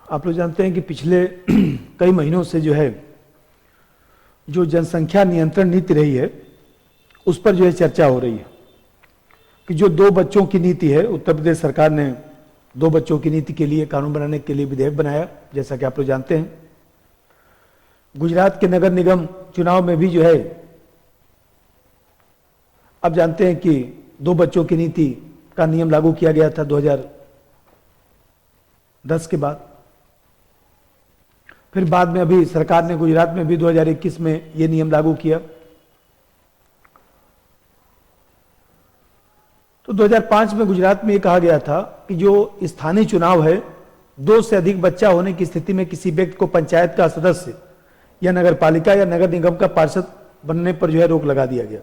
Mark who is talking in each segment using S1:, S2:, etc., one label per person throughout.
S1: आप लोग जानते हैं कि पिछले कई महीनों से जो है जो जनसंख्या नियंत्रण नीति रही है उस पर जो है चर्चा हो रही है कि जो 2 बच्चों की नीति है, उत्तर प्रदेश सरकार ने 2 बच्चों की नीति के लिए कानून बनाने के लिए विधेयक बनाया, जैसा कि आप लोग जानते हैं। गुजरात के नगर निगम चुनाव में भी जो है आप जानते हैं कि 2 बच्चों की नीति का नियम लागू किया गया था 2010 के बाद। फिर बाद में अभी सरकार ने गुजरात में भी 2021 में ये नियम लागू किया। तो 2005 में गुजरात में ये कहा गया था कि जो स्थानीय चुनाव है, 2 से अधिक बच्चा होने की स्थिति में किसी व्यक्ति को पंचायत का सदस्य या नगर पालिका या नगर निगम का पार्षद बनने पर जो है रोक लगा दिया गया।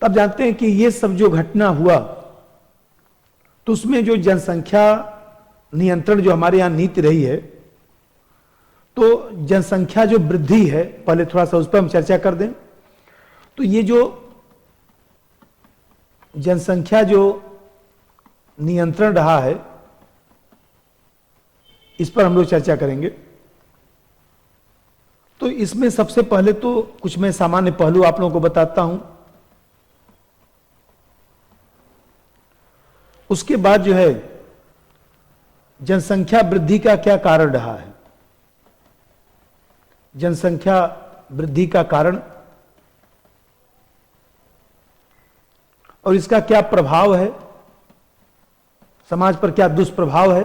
S1: तब जानते हैं कि ये सब जो घटना हुआ तो उसमें जो जनसंख्या नियंत्रण जो हमारे यहां नीति रही है, तो जनसंख्या जो वृद्धि है, पहले थोड़ा सा उस पर हम चर्चा कर दें। तो ये जो जनसंख्या जो नियंत्रण रहा है इस पर हम लोग चर्चा करेंगे। तो इसमें सबसे पहले तो कुछ मैं सामान्य पहलू आप लोगों को बताता हूं, उसके बाद जो है जनसंख्या वृद्धि का क्या कारण रहा है, जनसंख्या वृद्धि का कारण और इसका क्या प्रभाव है, समाज पर क्या दुष्प्रभाव है,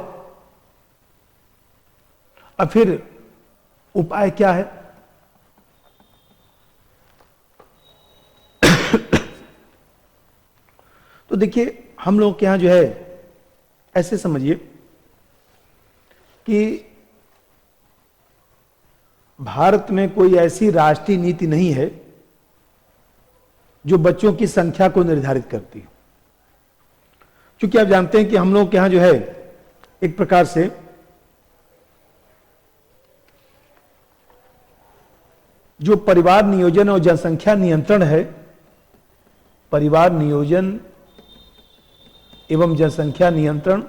S1: और फिर उपाय क्या है। तो देखिए, हम लोग के यहां जो है ऐसे समझिए कि भारत में कोई ऐसी राष्ट्रीय नीति नहीं है जो बच्चों की संख्या को निर्धारित करती है। क्योंकि आप जानते हैं कि हम लोग के यहां जो है एक प्रकार से जो परिवार नियोजन और जनसंख्या नियंत्रण है, परिवार नियोजन एवं जनसंख्या नियंत्रण,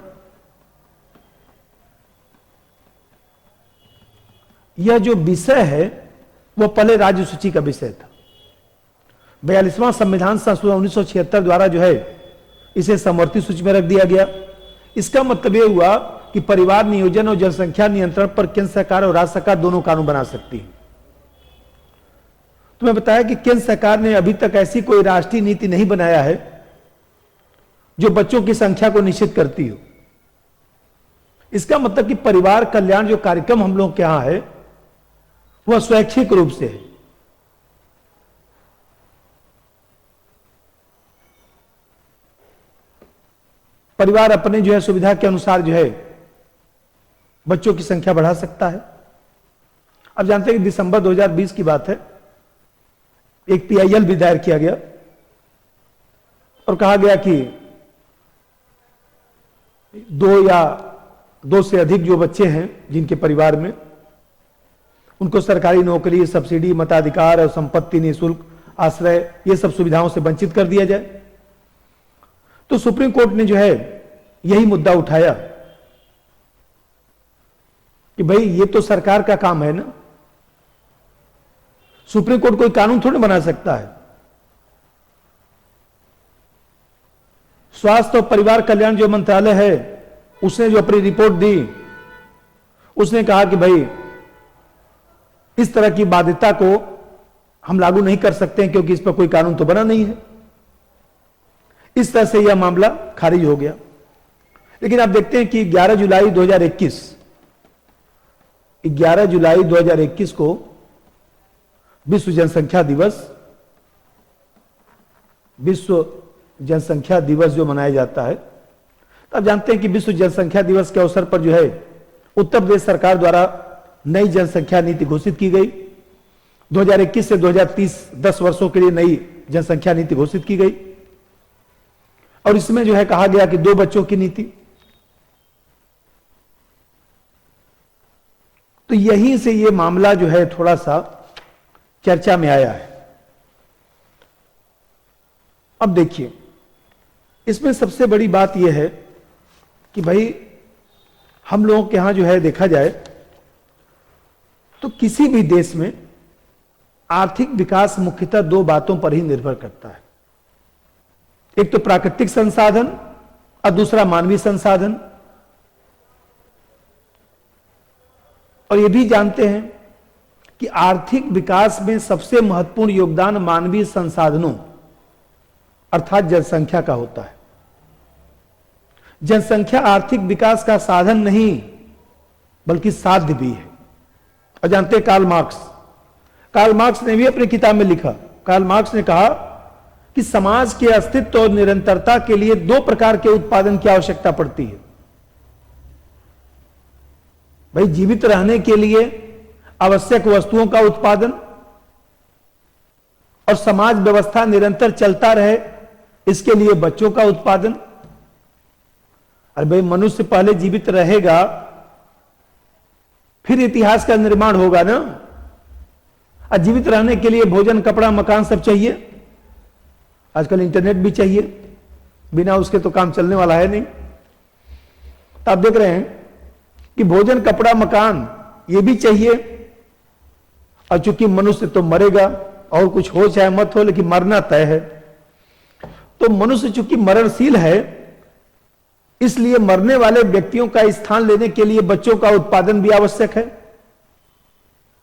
S1: यह जो विषय है वह पहले राज्य सूची का विषय था। 42वां संविधान संशोधन 1976 द्वारा जो है इसे समवर्ती सूची में रख दिया गया। इसका मतलब यह हुआ कि परिवार नियोजन और जनसंख्या नियंत्रण पर केंद्र सरकार और राज्य सरकार दोनों कानून बना सकती है। तो मैं बताया कि केंद्र सरकार ने अभी तक ऐसी कोई राष्ट्रीय नीति नहीं बनाया है जो बच्चों की संख्या को निश्चित करती हो। इसका मतलब कि परिवार कल्याण जो कार्यक्रम हम लोग के यहां है वह स्वैच्छिक रूप से है। परिवार अपने जो है सुविधा के अनुसार जो है बच्चों की संख्या बढ़ा सकता है। अब जानते हैं कि दिसंबर 2020 की बात है, एक PIL भी दायर किया गया और कहा गया कि 2 या 2 से अधिक जो बच्चे हैं जिनके परिवार में, उनको सरकारी नौकरी, सब्सिडी, मताधिकार और संपत्ति, निःशुल्क आश्रय, ये सब सुविधाओं से वंचित कर दिया जाए। तो सुप्रीम कोर्ट ने जो है यही मुद्दा उठाया कि भाई ये तो सरकार का काम है ना, सुप्रीम कोर्ट कोई कानून थोड़ी बना सकता है। स्वास्थ्य और परिवार कल्याण जो मंत्रालय है उसने जो अपनी रिपोर्ट दी, उसने कहा कि भाई इस तरह की बाध्यता को हम लागू नहीं कर सकते हैं क्योंकि इस पर कोई कानून तो बना नहीं है। इस तरह से यह मामला खारिज हो गया। लेकिन आप देखते हैं कि 11 जुलाई 2021 को विश्व जनसंख्या दिवस जो मनाया जाता है, तो आप जानते हैं कि विश्व जनसंख्या दिवस के अवसर पर जो है उत्तर प्रदेश सरकार द्वारा नई जनसंख्या नीति घोषित की गई। 2021 से 2030 10 वर्षों के लिए नई जनसंख्या नीति घोषित की गई और इसमें जो है कहा गया कि 2 बच्चों की नीति। तो यहीं से ये मामला जो है थोड़ा सा चर्चा में आया है। अब देखिए, इसमें सबसे बड़ी बात यह है कि भाई हम लोगों के यहां जो है देखा जाए तो किसी भी देश में आर्थिक विकास मुख्यतः दो बातों पर ही निर्भर करता है। एक तो प्राकृतिक संसाधन और दूसरा मानवीय संसाधन। और यह भी जानते हैं कि आर्थिक विकास में सबसे महत्वपूर्ण योगदान मानवीय संसाधनों अर्थात जनसंख्या का होता है। जनसंख्या आर्थिक विकास का साधन नहीं बल्कि साध्य भी है। और जानते हैं कार्ल मार्क्स ने भी अपनी किताब में लिखा। कार्ल मार्क्स ने कहा कि समाज के अस्तित्व और निरंतरता के लिए दो प्रकार के उत्पादन की आवश्यकता पड़ती है। भाई, जीवित रहने के लिए आवश्यक वस्तुओं का उत्पादन और समाज व्यवस्था निरंतर चलता रहे इसके लिए बच्चों का उत्पादन। अरे भाई, मनुष्य पहले जीवित रहेगा फिर इतिहास का निर्माण होगा ना। और जीवित रहने के लिए भोजन, कपड़ा, मकान सब चाहिए। आजकल इंटरनेट भी चाहिए, बिना उसके तो काम चलने वाला है नहीं। तो आप देख रहे हैं कि भोजन, कपड़ा, मकान ये भी चाहिए। और चूंकि मनुष्य तो मरेगा, और कुछ हो चाहे मत हो, लेकिन मरना तय है। तो मनुष्य चूंकि मरणशील है, इसलिए मरने वाले व्यक्तियों का स्थान लेने के लिए बच्चों का उत्पादन भी आवश्यक है,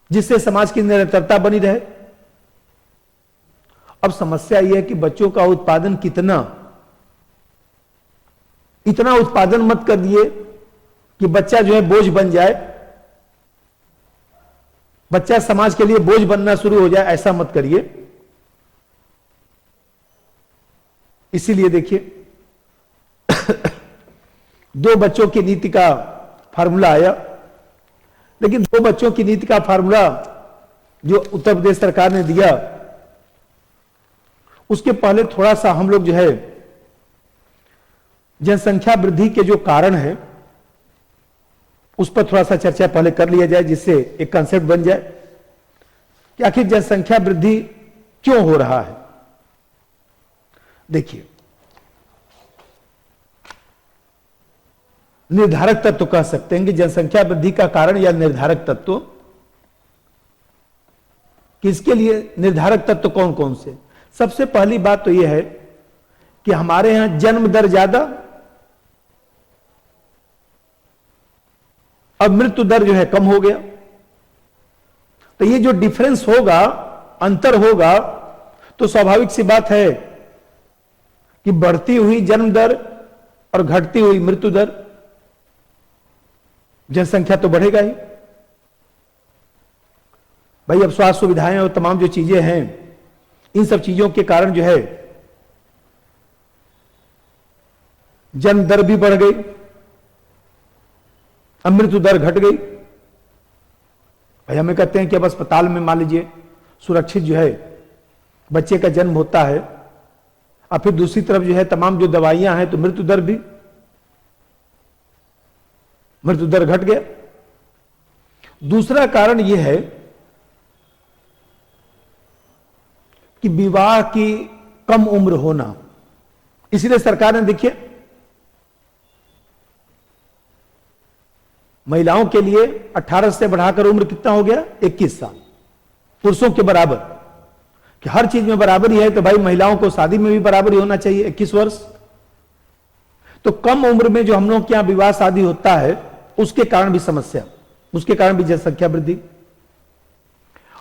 S1: जिससे समाज की निरंतरता बनी रहे। अब समस्या यह है कि बच्चों का उत्पादन इतना उत्पादन मत कर दिए कि बच्चा जो है बोझ बन जाए, बच्चा समाज के लिए बोझ बनना शुरू हो जाए। ऐसा मत करिए। इसीलिए देखिए, दो बच्चों की नीति का फार्मूला आया। लेकिन दो बच्चों की नीति का फार्मूला जो उत्तर प्रदेश सरकार ने दिया, उसके पहले थोड़ा सा हम लोग जो है जनसंख्या वृद्धि के जो कारण है उस पर थोड़ा सा चर्चा पहले कर लिया जाए, जिससे एक कंसेप्ट बन जाए कि आखिर जनसंख्या वृद्धि क्यों हो रहा है। देखिए, निर्धारक तत्व कह सकते हैं कि जनसंख्या वृद्धि का कारण या निर्धारक तत्व, कि इसके लिए निर्धारक तत्व कौन कौन से। सबसे पहली बात तो यह है कि हमारे यहां जन्म दर ज्यादा और मृत्यु दर जो है कम हो गया। तो ये जो डिफरेंस होगा, अंतर होगा, तो स्वाभाविक सी बात है कि बढ़ती हुई जन्म दर और घटती हुई मृत्यु दर, जनसंख्या तो बढ़ेगा ही। भाई, अब स्वास्थ्य सुविधाएं और तमाम जो चीजें हैं, इन सब चीजों के कारण जो है जन्म दर भी बढ़ गई, अब मृत्यु दर घट गई। भाई, हमें कहते हैं कि अब अस्पताल में मान लीजिए सुरक्षित जो है बच्चे का जन्म होता है, और फिर दूसरी तरफ जो है तमाम जो दवाइयां हैं, तो मृत्यु दर घट गया। दूसरा कारण यह है कि विवाह की कम उम्र होना। इसलिए सरकार ने देखिए महिलाओं के लिए 18 से बढ़ाकर उम्र कितना हो गया, 21 साल, पुरुषों के बराबर। कि हर चीज में बराबरी है तो भाई महिलाओं को शादी में भी बराबरी होना चाहिए, 21 वर्ष। तो कम उम्र में जो हम लोग के यहां विवाह शादी होता है, उसके कारण भी समस्या, उसके कारण भी जनसंख्या वृद्धि।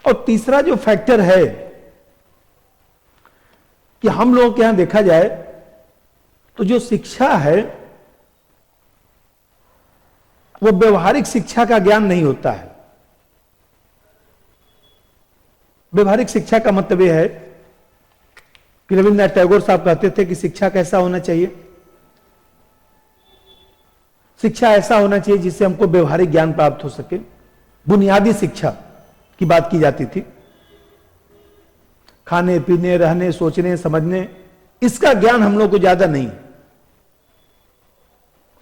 S1: और तीसरा जो फैक्टर है कि हम लोगों के यहां देखा जाए तो जो शिक्षा है वो व्यवहारिक शिक्षा का ज्ञान नहीं होता है। व्यवहारिक शिक्षा का मतलब यह है कि रविन्द्रनाथ टैगोर साहब कहते थे कि शिक्षा कैसा होना चाहिए, शिक्षा ऐसा होना चाहिए जिससे हमको व्यवहारिक ज्ञान प्राप्त हो सके। बुनियादी शिक्षा की बात की जाती थी, खाने पीने, रहने, सोचने, समझने, इसका ज्ञान हम लोग को ज्यादा नहीं।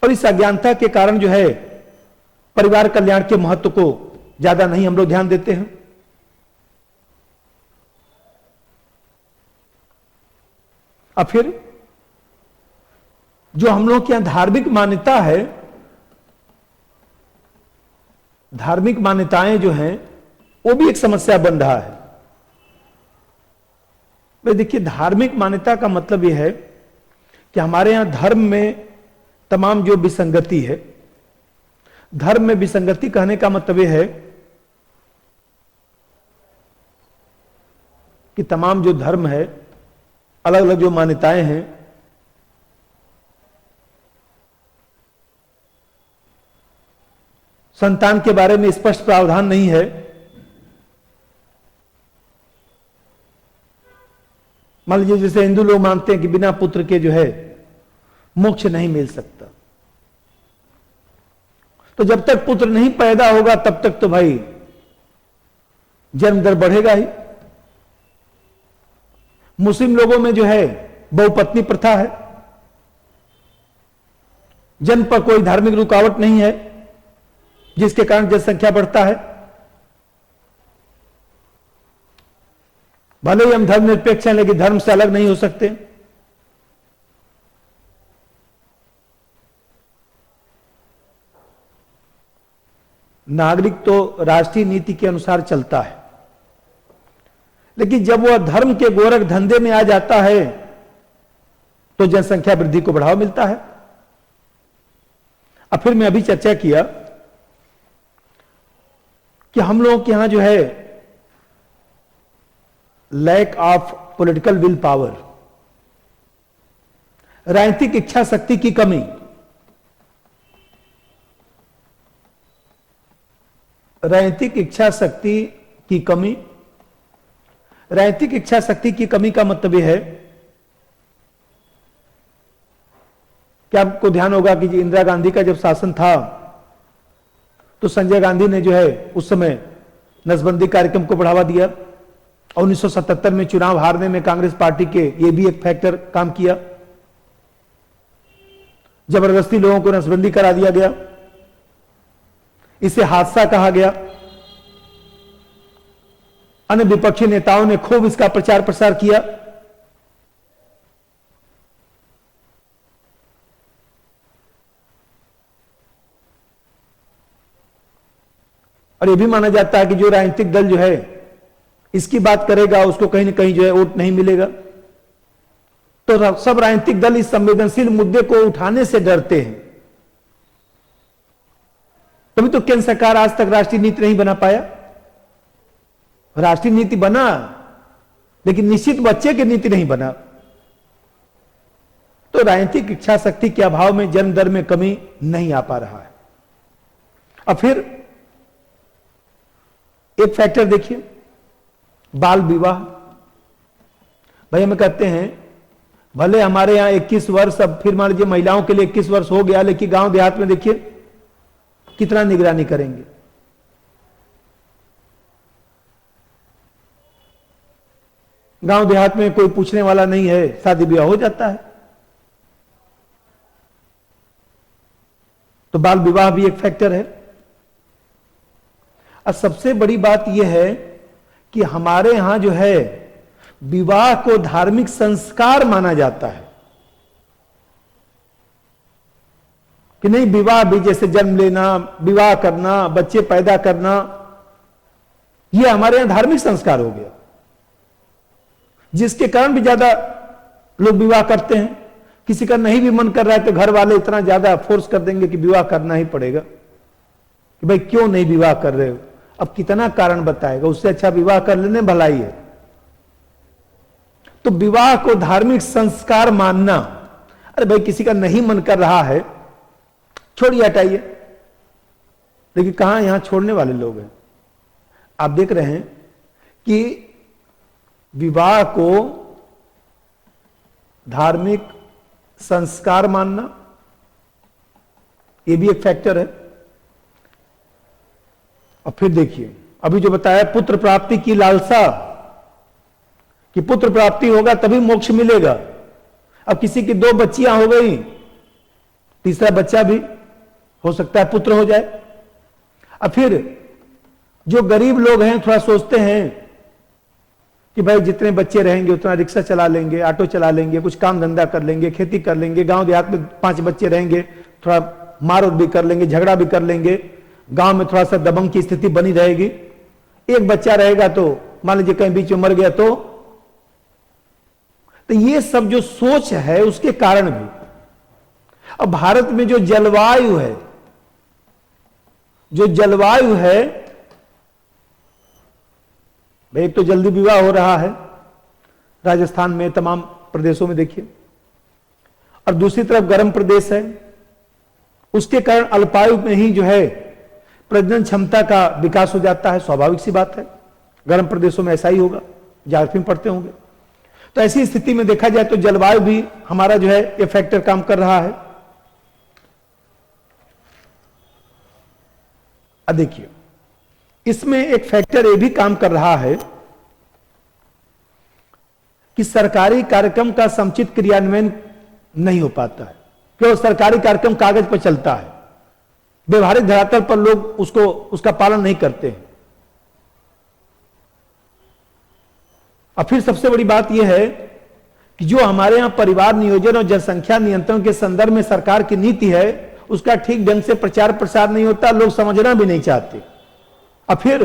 S1: और इस अज्ञानता के कारण जो है परिवार कल्याण के महत्व को ज्यादा नहीं हम लोग ध्यान देते हैं। और फिर जो हम लोग के यहां धार्मिक मान्यता है धार्मिक मान्यताएं जो हैं वो भी एक समस्या बन रहा है। भाई देखिए, धार्मिक मान्यता का मतलब यह है कि हमारे यहां धर्म में तमाम जो विसंगति है, धर्म में विसंगति कहने का मतलब यह है कि तमाम जो धर्म है, अलग अलग जो मान्यताएं हैं, संतान के बारे में स्पष्ट प्रावधान नहीं है। मान लीजिए जैसे हिंदू लोग मानते हैं कि बिना पुत्र के जो है मोक्ष नहीं मिल सकता, तो जब तक पुत्र नहीं पैदा होगा तब तक तो भाई जन्म दर बढ़ेगा ही। मुस्लिम लोगों में जो है बहुपत्नी प्रथा है, जन्म पर कोई धार्मिक रुकावट नहीं है, जिसके कारण जनसंख्या बढ़ता है। भले ही हम धर्मनिरपेक्ष हैं, लेकिन धर्म से अलग नहीं हो सकते। नागरिक तो राष्ट्रीय नीति के अनुसार चलता है, लेकिन जब वह धर्म के गोरख धंधे में आ जाता है तो जनसंख्या वृद्धि को बढ़ावा मिलता है। अब फिर मैं अभी चर्चा किया कि हम लोगों के यहां जो है lack of political will power, राजनीतिक इच्छा शक्ति की कमी, राजनीतिक इच्छा शक्ति की कमी। राजनीतिक इच्छा शक्ति की कमी का मतलब यह है कि आपको ध्यान होगा कि इंदिरा गांधी का जब शासन था तो संजय गांधी ने जो है उस समय नसबंदी कार्यक्रम को बढ़ावा दिया। 1977 में चुनाव हारने में कांग्रेस पार्टी के ये भी एक फैक्टर काम किया। जबरदस्ती लोगों को नसबंदी करा दिया गया, इसे हादसा कहा गया। अन्य विपक्षी नेताओं ने खूब इसका प्रचार प्रसार किया। और यह भी माना जाता है कि जो राजनीतिक दल जो है इसकी बात करेगा उसको कहीं ना कहीं जो है वोट नहीं मिलेगा। तो सब राजनीतिक दल इस संवेदनशील मुद्दे को उठाने से डरते हैं। तभी तो केंद्र सरकार आज तक राष्ट्रीय नीति नहीं बना पाया। राष्ट्रीय नीति बना, लेकिन निश्चित बच्चे की नीति नहीं बना। तो राजनीतिक इच्छा शक्ति के अभाव में जन्म दर में कमी नहीं आ पा रहा है। अब फिर एक फैक्टर देखिए, बाल विवाह। भाई हमें कहते हैं भले हमारे यहां 21 वर्ष, अब फिर मान लीजिए महिलाओं के लिए 21 वर्ष हो गया, लेकिन गांव देहात में देखिए कितना निगरानी करेंगे। गांव देहात में कोई पूछने वाला नहीं है, शादी ब्याह हो जाता है। तो बाल विवाह भी एक फैक्टर है। और सबसे बड़ी बात यह है कि हमारे यहां जो है विवाह को धार्मिक संस्कार माना जाता है कि नहीं, विवाह भी जैसे जन्म लेना, विवाह करना, बच्चे पैदा करना, यह हमारे यहां धार्मिक संस्कार हो गया, जिसके कारण भी ज्यादा लोग विवाह करते हैं। किसी का नहीं भी मन कर रहा है तो घर वाले इतना ज्यादा फोर्स कर देंगे कि विवाह करना ही पड़ेगा, कि भाई क्यों नहीं विवाह कर रहे हो। अब कितना कारण बताएगा, उससे अच्छा विवाह कर लेने भलाई है। तो विवाह को धार्मिक संस्कार मानना, अरे भाई किसी का नहीं मन कर रहा है, छोड़िए, हटाइए। लेकिन कहां यहां छोड़ने वाले लोग हैं। आप देख रहे हैं कि विवाह को धार्मिक संस्कार मानना, यह भी एक फैक्टर है। और फिर देखिए अभी जो बताया, पुत्र प्राप्ति की लालसा, कि पुत्र प्राप्ति होगा तभी मोक्ष मिलेगा। अब किसी की 2 बच्चियां हो गई, तीसरा बच्चा भी हो सकता है पुत्र हो जाए। अब फिर जो गरीब लोग हैं थोड़ा सोचते हैं कि भाई जितने बच्चे रहेंगे उतना रिक्शा चला लेंगे, ऑटो चला लेंगे, कुछ काम धंधा कर लेंगे, खेती कर लेंगे। गांव देहात में 5 बच्चे रहेंगे, थोड़ा मार भी कर लेंगे, झगड़ा भी कर लेंगे, गांव में थोड़ा सा दबंग की स्थिति बनी रहेगी। एक बच्चा रहेगा तो मान लीजिए कहीं बीच में मर गया तो ये सब जो सोच है उसके कारण भी। अब भारत में जो जलवायु है, एक तो जल्दी विवाह हो रहा है राजस्थान में, तमाम प्रदेशों में देखिए, और दूसरी तरफ गर्म प्रदेश है, उसके कारण अल्पायु में ही जो है प्रजनन क्षमता का विकास हो जाता है। स्वाभाविक सी बात है, गर्म प्रदेशों में ऐसा ही होगा, जारफी में पढ़ते होंगे। तो ऐसी स्थिति में देखा जाए तो जलवायु भी हमारा जो है ये फैक्टर काम कर रहा है। अब देखिए इसमें एक फैक्टर ये भी काम कर रहा है कि सरकारी कार्यक्रम का समुचित क्रियान्वयन नहीं हो पाता है। क्यों? सरकारी कार्यक्रम कागज पर चलता है, व्यवहारिक धरातल पर लोग उसका पालन नहीं करते हैं। और फिर सबसे बड़ी बात यह है कि जो हमारे यहां परिवार नियोजन और जनसंख्या नियंत्रण के संदर्भ में सरकार की नीति है उसका ठीक ढंग से प्रचार प्रसार नहीं होता, लोग समझना भी नहीं चाहते। और फिर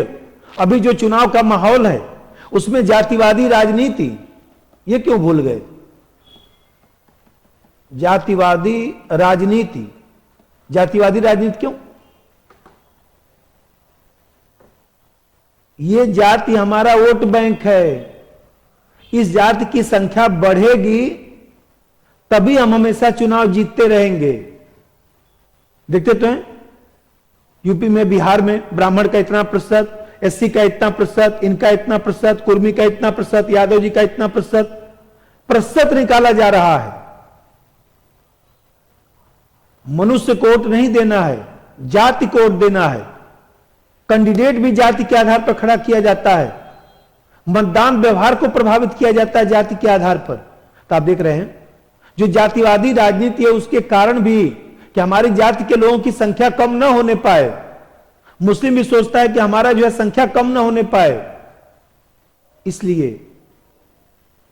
S1: अभी जो चुनाव का माहौल है उसमें जातिवादी राजनीति, ये क्यों भूल गए? जातिवादी राजनीति क्यों? ये जाति हमारा वोट बैंक है, इस जाति की संख्या बढ़ेगी तभी हम हमेशा चुनाव जीतते रहेंगे। देखते तो हैं यूपी में, बिहार में ब्राह्मण का इतना प्रतिशत, एससी का इतना प्रतिशत, इनका इतना प्रतिशत, कुर्मी का इतना प्रतिशत, यादव जी का इतना प्रतिशत निकाला जा रहा है। मनुष्य को वोट नहीं देना है, जाति को वोट देना है। कैंडिडेट भी जाति के आधार पर खड़ा किया जाता है, मतदान व्यवहार को प्रभावित किया जाता है जाति के आधार पर। तो आप देख रहे हैं जो जातिवादी राजनीति है उसके कारण भी कि हमारी जाति के लोगों की संख्या कम ना होने पाए। मुस्लिम भी सोचता है कि हमारा जो है संख्या कम ना होने पाए, इसलिए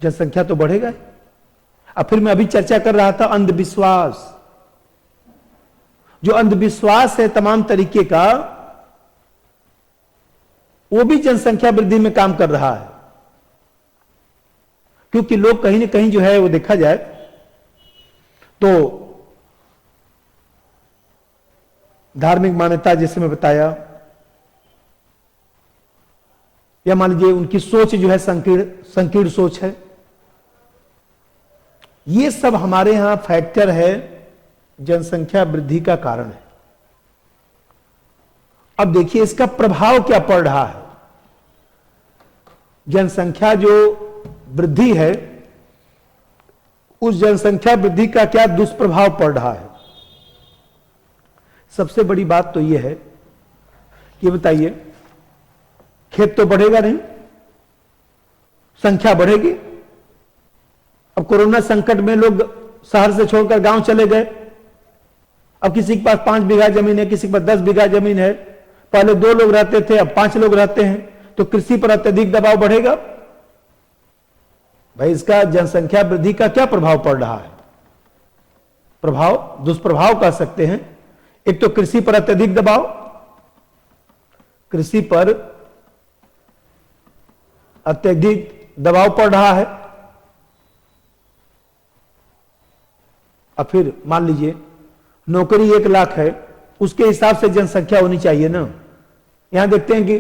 S1: जनसंख्या तो बढ़ेगा। अब फिर मैं अभी चर्चा कर रहा था अंधविश्वास, जो अंधविश्वास है तमाम तरीके का, वो भी जनसंख्या वृद्धि में काम कर रहा है। क्योंकि लोग कहीं ना कहीं जो है वो देखा जाए तो धार्मिक मान्यता, जैसे मैं बताया, या मान लीजिए उनकी सोच जो है संकीर्ण सोच है, ये सब हमारे यहां फैक्टर है, जनसंख्या वृद्धि का कारण है। अब देखिए इसका प्रभाव क्या पड़ रहा है। जनसंख्या जो वृद्धि है उस जनसंख्या वृद्धि का क्या दुष्प्रभाव पड़ रहा है। सबसे बड़ी बात तो यह है कि बताइए, खेत तो बढ़ेगा नहीं, संख्या बढ़ेगी। अब कोरोना संकट में लोग शहर से छोड़कर गांव चले गए। अब किसी के पास 5 बीघा जमीन है, किसी के पास 10 बीघा जमीन है। पहले 2 लोग रहते थे, अब 5 लोग रहते हैं, तो कृषि पर अत्यधिक दबाव बढ़ेगा। भाई इसका जनसंख्या वृद्धि का क्या प्रभाव पड़ रहा है? प्रभाव, दुष्प्रभाव कह सकते हैं। एक तो कृषि पर अत्यधिक दबाव, कृषि पर अत्यधिक दबाव पड़ रहा है। अब फिर मान लीजिए नौकरी 1 लाख है, उसके हिसाब से जनसंख्या होनी चाहिए ना। यहां देखते हैं कि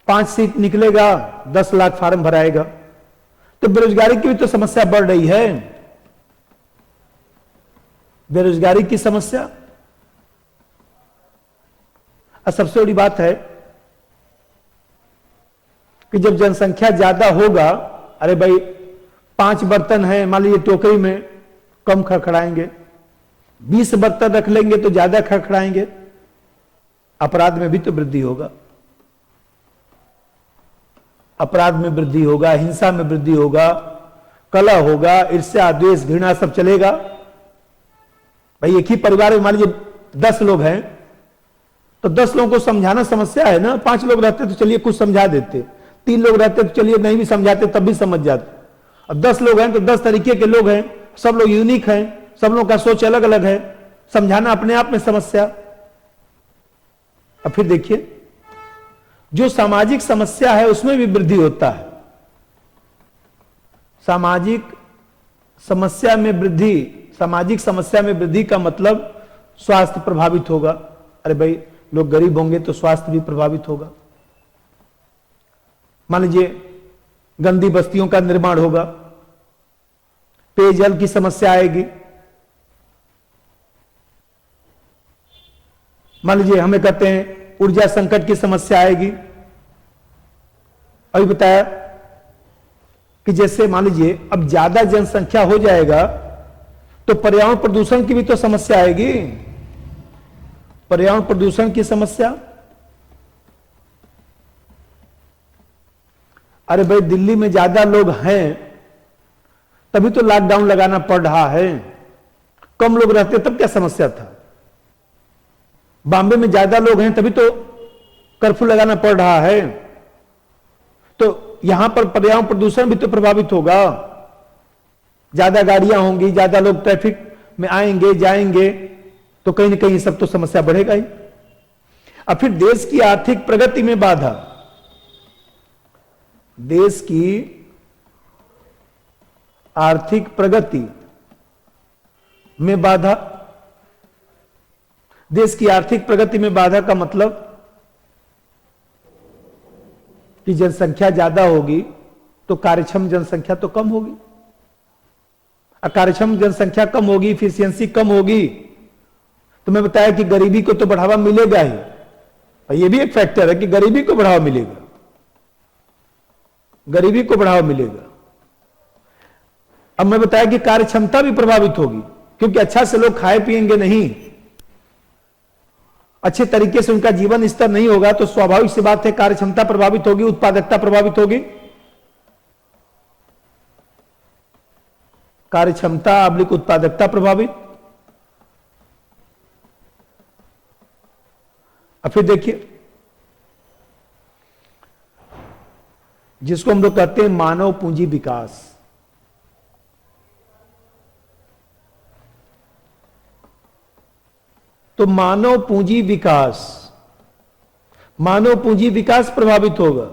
S1: 5 सीट निकलेगा, 10 लाख फार्म भराएगा, तो बेरोजगारी की भी तो समस्या बढ़ रही है। बेरोजगारी की समस्या। और सबसे बड़ी बात है कि जब जनसंख्या ज्यादा होगा, अरे भाई 5 बर्तन है मान लीजिए टोकरी में, कम खड़खड़ाएंगे। 20 बर्तन रख लेंगे तो ज्यादा खड़खड़ाएंगे। अपराध में भी तो वृद्धि होगा, अपराध में वृद्धि होगा, हिंसा में वृद्धि होगा, कलह होगा, ईर्ष्या, द्वेष, घृणा सब चलेगा। भाई एक ही परिवार में मान लीजिए 10 लोग हैं तो 10 लोगों को समझाना समस्या है ना। 5 लोग रहते तो चलिए कुछ समझा देते, 3 लोग रहते तो चलिए नहीं भी समझाते तब भी समझ जाते। अब 10 लोग हैं तो 10 तरीके के लोग हैं, सब लोग यूनिक हैं, सब लोगों का सोच अलग अलग है, समझाना अपने आप में समस्या। अब फिर देखिए, जो सामाजिक समस्या है उसमें भी वृद्धि होता है। सामाजिक समस्या में वृद्धि, सामाजिक समस्या में वृद्धि का मतलब स्वास्थ्य प्रभावित होगा। अरे भाई, लोग गरीब होंगे तो स्वास्थ्य भी प्रभावित होगा। मान लीजिए गंदी बस्तियों का निर्माण होगा, पेयजल की समस्या आएगी। मान लीजिए हमें कहते हैं ऊर्जा संकट की समस्या आएगी। अभी बताया कि जैसे मान लीजिए अब ज्यादा जनसंख्या हो जाएगा तो पर्यावरण प्रदूषण की भी तो समस्या आएगी। पर्यावरण प्रदूषण की समस्या, अरे भाई दिल्ली में ज्यादा लोग हैं तभी तो लॉकडाउन लगाना पड़ रहा है। कम लोग रहते तब क्या समस्या था। बॉम्बे में ज्यादा लोग हैं तभी तो कर्फ्यू लगाना पड़ रहा है। तो यहां पर पर्यावरण प्रदूषण भी तो प्रभावित होगा। ज्यादा गाड़ियां होंगी, ज्यादा लोग ट्रैफिक में आएंगे जाएंगे तो कहीं ना कहीं सब तो समस्या बढ़ेगा ही। अब फिर देश की आर्थिक प्रगति में बाधा, देश की आर्थिक प्रगति में बाधा, देश की आर्थिक प्रगति में बाधा का मतलब कि जनसंख्या ज्यादा होगी तो कार्यक्षम जनसंख्या तो कम होगी। कार्यक्षम जनसंख्या कम होगी, इफिशियंसी कम होगी, तो मैं बताया कि गरीबी को तो बढ़ावा मिलेगा ही। और यह भी एक फैक्टर है कि गरीबी को बढ़ावा मिलेगा, गरीबी को बढ़ावा मिलेगा। अब मैं बताया कि कार्य क्षमता भी प्रभावित होगी, क्योंकि अच्छा से लोग खाए पिएंगे नहीं, अच्छे तरीके से उनका जीवन स्तर नहीं होगा, तो स्वाभाविक सी बात है कार्य क्षमता प्रभावित होगी, उत्पादकता प्रभावित होगी। कार्य क्षमता अब्लिक उत्पादकता प्रभावित। अब फिर देखिए, जिसको हम लोग कहते हैं मानव पूंजी विकास, तो मानव पूंजी विकास, मानव पूंजी विकास प्रभावित होगा।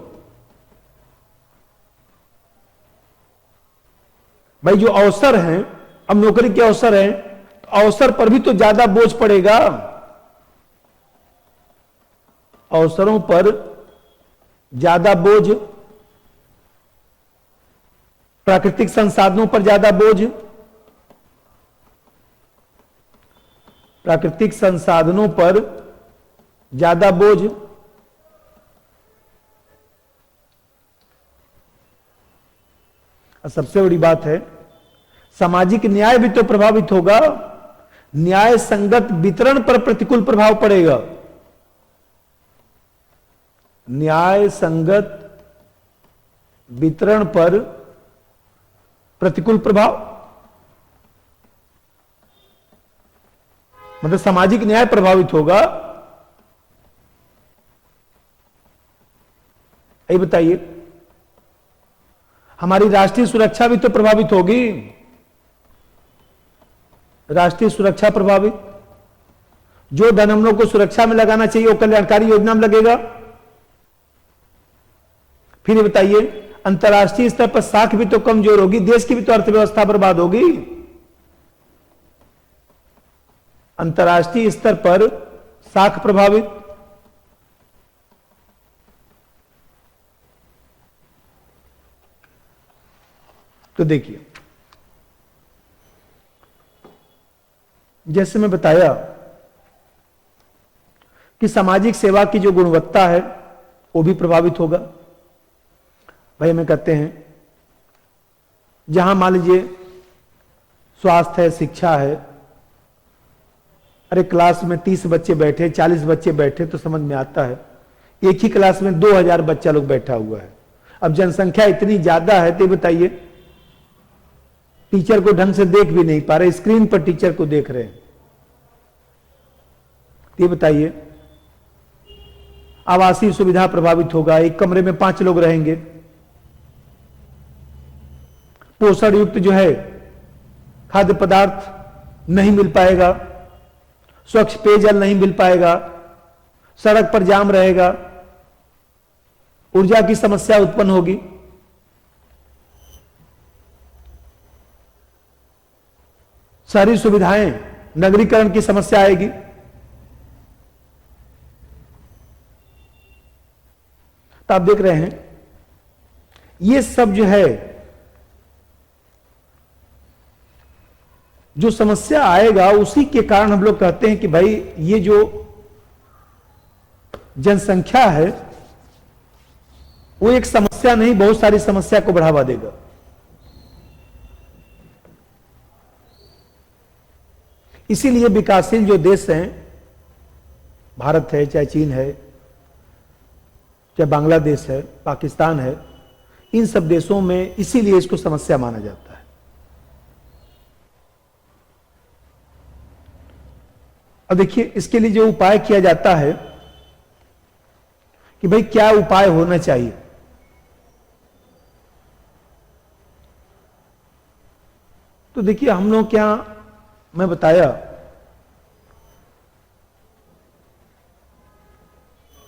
S1: भाई जो अवसर हैं, अब नौकरी के अवसर हैं, तो अवसर पर भी तो ज्यादा बोझ पड़ेगा। अवसरों पर ज्यादा बोझ, प्राकृतिक संसाधनों पर ज्यादा बोझ, प्राकृतिक संसाधनों पर ज्यादा बोझ, और सबसे बड़ी बात है सामाजिक न्याय भी तो प्रभावित होगा। न्याय संगत वितरण पर प्रतिकूल प्रभाव पड़ेगा। न्याय संगत वितरण पर प्रतिकूल प्रभाव, मतलब सामाजिक न्याय प्रभावित होगा। ये बताइए, हमारी राष्ट्रीय सुरक्षा भी तो प्रभावित होगी। राष्ट्रीय सुरक्षा प्रभावित, जो धन हम लोग को सुरक्षा में लगाना चाहिए वो कल्याणकारी योजना में लगेगा। फिर ये बताइए, अंतर्राष्ट्रीय स्तर पर साख भी तो कमजोर होगी, देश की भी तो अर्थव्यवस्था बर्बाद होगी। अंतर्राष्ट्रीय स्तर पर साख प्रभावित, तो देखिए जैसे मैं बताया कि सामाजिक सेवा की जो गुणवत्ता है वो भी प्रभावित होगा। भाई हमें कहते हैं जहां मान लीजिए स्वास्थ्य है, शिक्षा है, अरे क्लास में 30 बच्चे बैठे, 40 बच्चे बैठे तो समझ में आता है। एक ही क्लास में 2000 बच्चा लोग बैठा हुआ है। अब जनसंख्या इतनी ज्यादा है तो बताइए, टीचर को ढंग से देख भी नहीं पा रहे, स्क्रीन पर टीचर को देख रहे हैं। ये बताइए, आवासीय सुविधा प्रभावित होगा, एक कमरे में 5 लोग रहेंगे। पोषण युक्त जो है खाद्य पदार्थ नहीं मिल पाएगा, स्वच्छ पेयजल नहीं मिल पाएगा, सड़क पर जाम रहेगा, ऊर्जा की समस्या उत्पन्न होगी। शहरी सुविधाएं, नगरीकरण की समस्या आएगी। तो आप देख रहे हैं ये सब जो है, जो समस्या आएगा उसी के कारण हम लोग कहते हैं कि भाई ये जो जनसंख्या है वो एक समस्या नहीं, बहुत सारी समस्या को बढ़ावा देगा। इसीलिए विकासशील जो देश हैं, भारत है, चाहे चीन है, चाहे बांग्लादेश है, पाकिस्तान है, इन सब देशों में इसीलिए इसको समस्या माना जाता है। अब देखिए इसके लिए जो उपाय किया जाता है कि भाई क्या उपाय होना चाहिए। तो देखिए हम लोग क्या, मैं बताया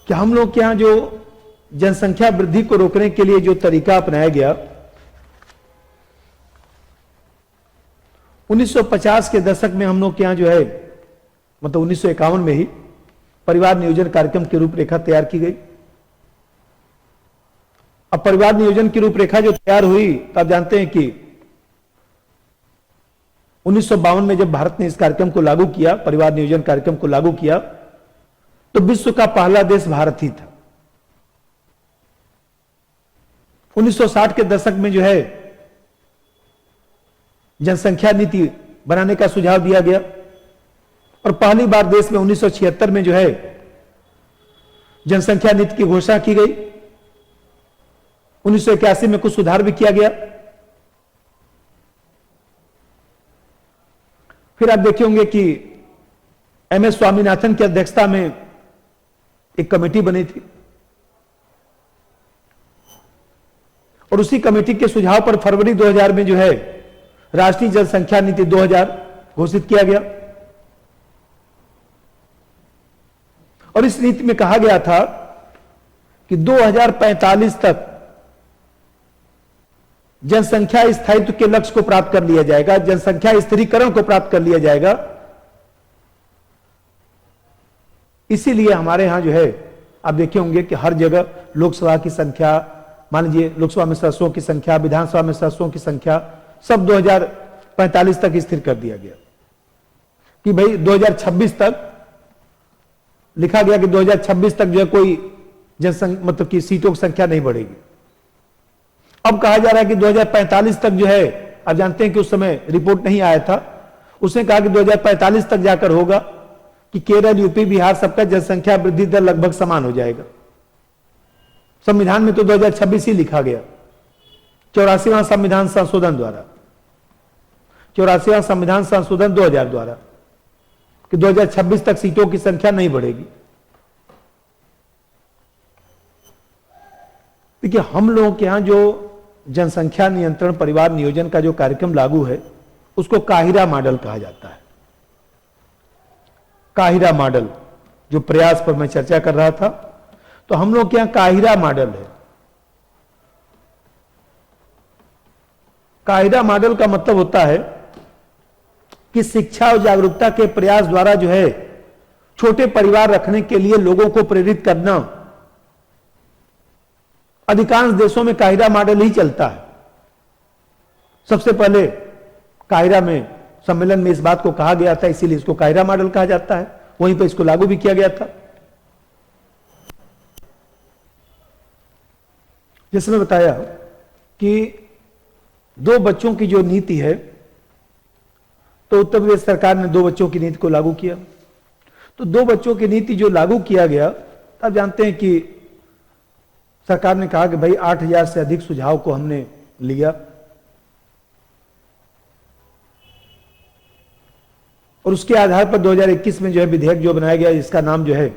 S1: कि हम लोग के यहां जो जनसंख्या वृद्धि को रोकने के लिए जो तरीका अपनाया गया, 1950 के दशक में हम लोग के यहां जो है, मतलब 1951 में ही परिवार नियोजन कार्यक्रम की रूपरेखा तैयार की गई। अब परिवार नियोजन की रूपरेखा जो तैयार हुई, तो आप जानते हैं कि 1952 में जब भारत ने इस कार्यक्रम को लागू किया, परिवार नियोजन कार्यक्रम को लागू किया, तो विश्व का पहला देश भारत ही था। 1960 के दशक में जो है जनसंख्या नीति बनाने का सुझाव दिया गया और पहली बार देश में 1976 में जो है जनसंख्या नीति की घोषणा की गई। 1981 में कुछ सुधार भी किया गया। फिर आप देखे होंगे कि एमएस स्वामीनाथन की अध्यक्षता में एक कमेटी बनी थी और उसी कमेटी के सुझाव पर फरवरी 2000 में जो है राष्ट्रीय जनसंख्या नीति 2000 घोषित किया गया। और इस नीति में कहा गया था कि 2045 तक जनसंख्या स्थायित्व के लक्ष्य को प्राप्त कर लिया जाएगा, जनसंख्या स्थिरीकरण को प्राप्त कर लिया जाएगा। इसीलिए हमारे यहां जो है आप देखे होंगे कि हर जगह लोकसभा की संख्या, मान लीजिए लोकसभा में सदस्यों की संख्या, विधानसभा में सदस्यों की संख्या सब 2045 तक स्थिर कर दिया गया कि भाई 2026 तक लिखा गया कि 2026 तक जो है कोई मतलब कि सीटों की संख्या नहीं बढ़ेगी। अब कहा जा रहा है कि 2045 तक जो है, आप जानते हैं कि उस समय रिपोर्ट नहीं आया था, उसने कहा कि 2045 तक जाकर होगा कि केरल, यूपी, बिहार सबका जनसंख्या वृद्धि दर लगभग समान हो जाएगा। संविधान में तो 2026 ही लिखा गया, 84वां संविधान संशोधन द्वारा, 84वां संविधान संशोधन 2000 द्वारा, कि 2026 तक सीटों की संख्या नहीं बढ़ेगी। देखिए हम लोगों के यहां जो जनसंख्या नियंत्रण परिवार नियोजन का जो कार्यक्रम लागू है उसको काहिरा मॉडल कहा जाता है। काहिरा मॉडल, जो प्रयास पर मैं चर्चा कर रहा था, तो हम लोग के यहां काहिरा मॉडल है। काहिरा मॉडल का मतलब होता है कि शिक्षा और जागरूकता के प्रयास द्वारा जो है छोटे परिवार रखने के लिए लोगों को प्रेरित करना। अधिकांश देशों में काहिरा मॉडल ही चलता है। सबसे पहले काहिरा में सम्मेलन में इस बात को कहा गया था, इसीलिए इसको काहिरा मॉडल कहा जाता है। वहीं पर इसको लागू भी किया गया था। जैसे मैं बताया कि 2 बच्चों की जो नीति है, तो उत्तर प्रदेश सरकार ने 2 बच्चों की नीति को लागू किया। तो 2 बच्चों की नीति जो लागू किया गया, आप जानते हैं कि सरकार ने कहा कि भाई 8000 से अधिक सुझाव को हमने लिया और उसके आधार पर 2021 में जो है विधेयक जो बनाया गया, इसका नाम जो है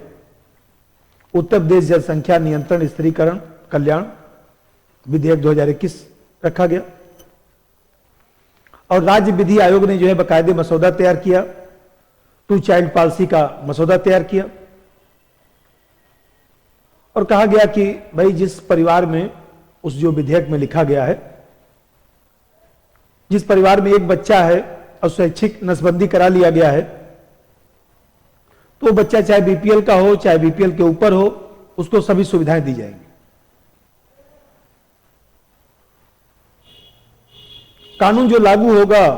S1: उत्तर प्रदेश जनसंख्या नियंत्रण स्थिरीकरण कल्याण विधेयक 2021 रखा गया। और राज्य विधि आयोग ने जो है बाकायदे मसौदा तैयार किया, 2 चाइल्ड पॉलिसी का मसौदा तैयार किया। और कहा गया कि भाई जिस परिवार में, उस जो विधेयक में लिखा गया है, जिस परिवार में एक बच्चा है और स्वैच्छिक नसबंदी करा लिया गया है, तो वो बच्चा चाहे बीपीएल का हो चाहे बीपीएल के ऊपर हो, उसको सभी सुविधाएं दी जाएंगी। कानून जो लागू होगा,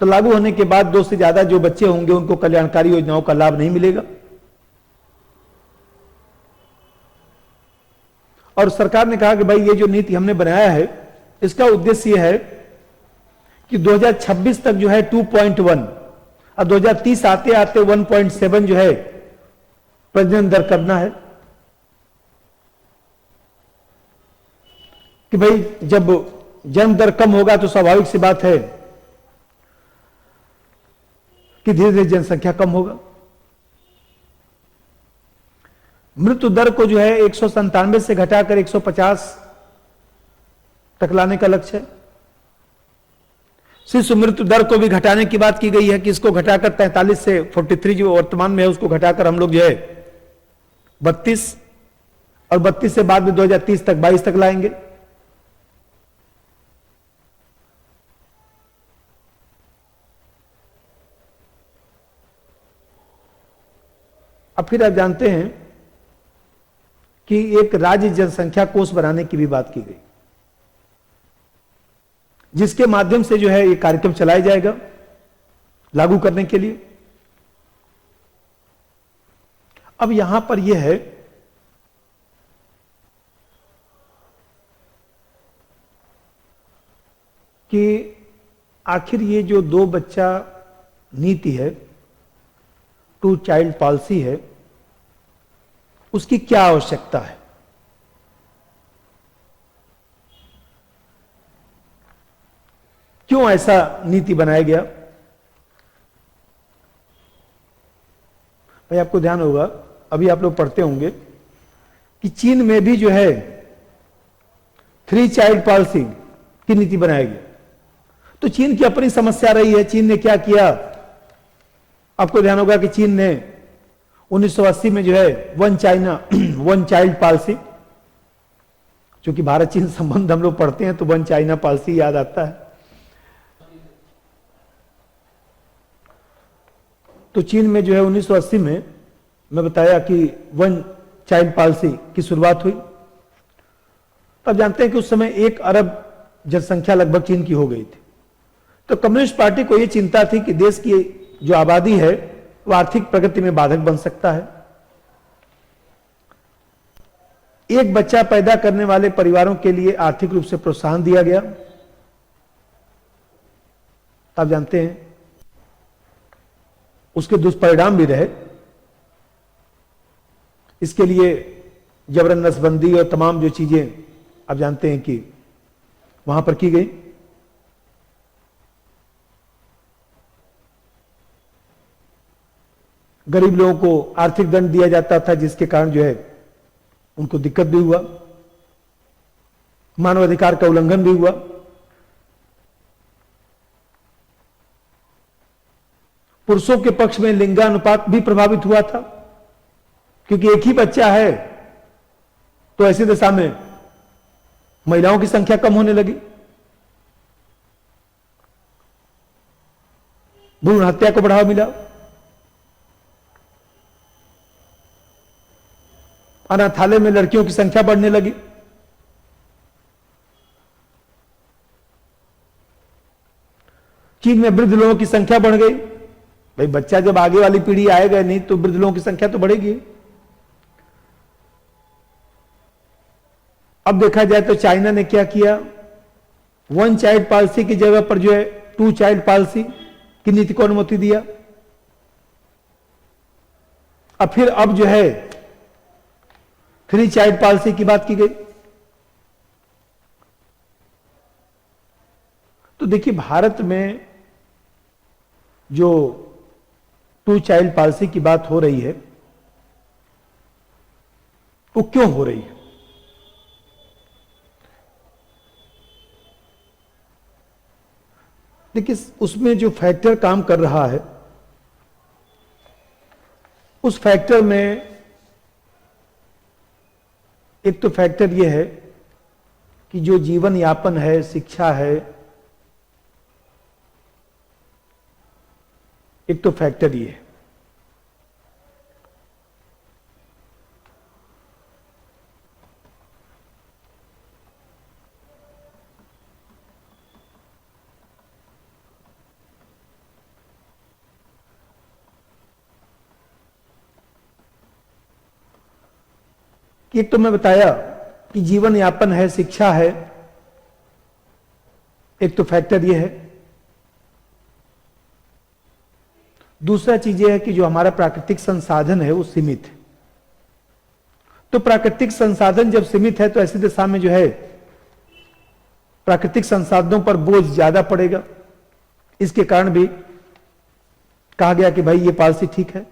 S1: तो लागू होने के बाद 2 से ज्यादा जो बच्चे होंगे उनको कल्याणकारी योजनाओं का लाभ नहीं मिलेगा। और सरकार ने कहा कि भाई ये जो नीति हमने बनाया है, इसका उद्देश्य यह है कि 2026 तक जो है 2.1 और 2030 आते आते 1.7 जो है प्रजनन दर करना है। कि भाई जब जन्म दर कम होगा तो स्वाभाविक सी बात है कि धीरे धीरे जनसंख्या कम होगा। मृत्यु दर को जो है 197 से घटाकर 150 तक लाने का लक्ष्य है। शिशु मृत्यु दर को भी घटाने की बात की गई है कि इसको घटाकर 43 से 43 जो वर्तमान में है उसको घटाकर हम लोग जो है 32 और 32 से बाद में 2030 तक 22 तक लाएंगे। अब फिर आप जानते हैं कि एक राज्य जनसंख्या कोष बनाने की भी बात की गई, जिसके माध्यम से जो है ये कार्यक्रम चलाया जाएगा लागू करने के लिए। अब यहां पर यह है कि आखिर ये जो 2 बच्चा नीति है, 2 चाइल्ड पॉलिसी है, उसकी क्या आवश्यकता है। क्यों ऐसा नीति बनाया गया। भाई आपको ध्यान होगा, अभी आप लोग पढ़ते होंगे कि चीन में भी जो है 3 चाइल्ड पॉलिसी की नीति बनाया गया। तो चीन की अपनी समस्या रही है। चीन ने क्या किया, आपको ध्यान होगा कि चीन ने 1980 में जो है 1 चाइना 1 चाइल्ड पॉलिसी, क्योंकि भारत चीन संबंध हम लोग पढ़ते हैं तो 1 चाइना पॉलिसी याद आता है। तो चीन में जो है 1980 में मैं बताया कि 1 चाइल्ड पॉलिसी की शुरुआत हुई। तब जानते हैं कि उस समय 1 अरब जनसंख्या लगभग चीन की हो गई थी। तो कम्युनिस्ट पार्टी को यह चिंता थी कि देश की जो आबादी है वो आर्थिक प्रगति में बाधक बन सकता है। एक बच्चा पैदा करने वाले परिवारों के लिए आर्थिक रूप से प्रोत्साहन दिया गया। आप जानते हैं उसके दुष्परिणाम भी रहे। इसके लिए जबरन नसबंदी और तमाम जो चीजें आप जानते हैं कि वहां पर की गई। गरीब लोगों को आर्थिक दंड दिया जाता था, जिसके कारण जो है उनको दिक्कत भी हुआ, मानवाधिकार का उल्लंघन भी हुआ। पुरुषों के पक्ष में लिंगानुपात भी प्रभावित हुआ था, क्योंकि एक ही बच्चा है तो ऐसी दशा में महिलाओं की संख्या कम होने लगी। भ्रूण हत्या को बढ़ावा मिला। अनाथालय में लड़कियों की संख्या बढ़ने लगी। चीन में वृद्ध लोगों की संख्या बढ़ गई। भाई बच्चा जब आगे वाली पीढ़ी आएगा नहीं तो वृद्ध लोगों की संख्या तो बढ़ेगी। अब देखा जाए तो चाइना ने क्या किया, 1 चाइल्ड पॉलिसी की जगह पर जो है 2 चाइल्ड पॉलिसी की नीति को अनुमति दिया। अब फिर अब जो है 3 चाइल्ड पॉलिसी की बात की गई। तो देखिए भारत में जो 2 चाइल्ड पॉलिसी की बात हो रही है वो क्यों हो रही है। देखिए उसमें जो फैक्टर काम कर रहा है उस फैक्टर में एक तो फैक्टर यह है कि जो जीवन यापन है, शिक्षा है, एक तो फैक्टर ये है। कि एक तो मैं बताया कि जीवन यापन है, शिक्षा है, एक तो फैक्टर ये है। दूसरा चीज ये है कि जो हमारा प्राकृतिक संसाधन है वो सीमित है। तो प्राकृतिक संसाधन जब सीमित है तो ऐसी दशा में जो है प्राकृतिक संसाधनों पर बोझ ज्यादा पड़ेगा। इसके कारण भी कहा गया कि भाई ये पॉलिसी ठीक है।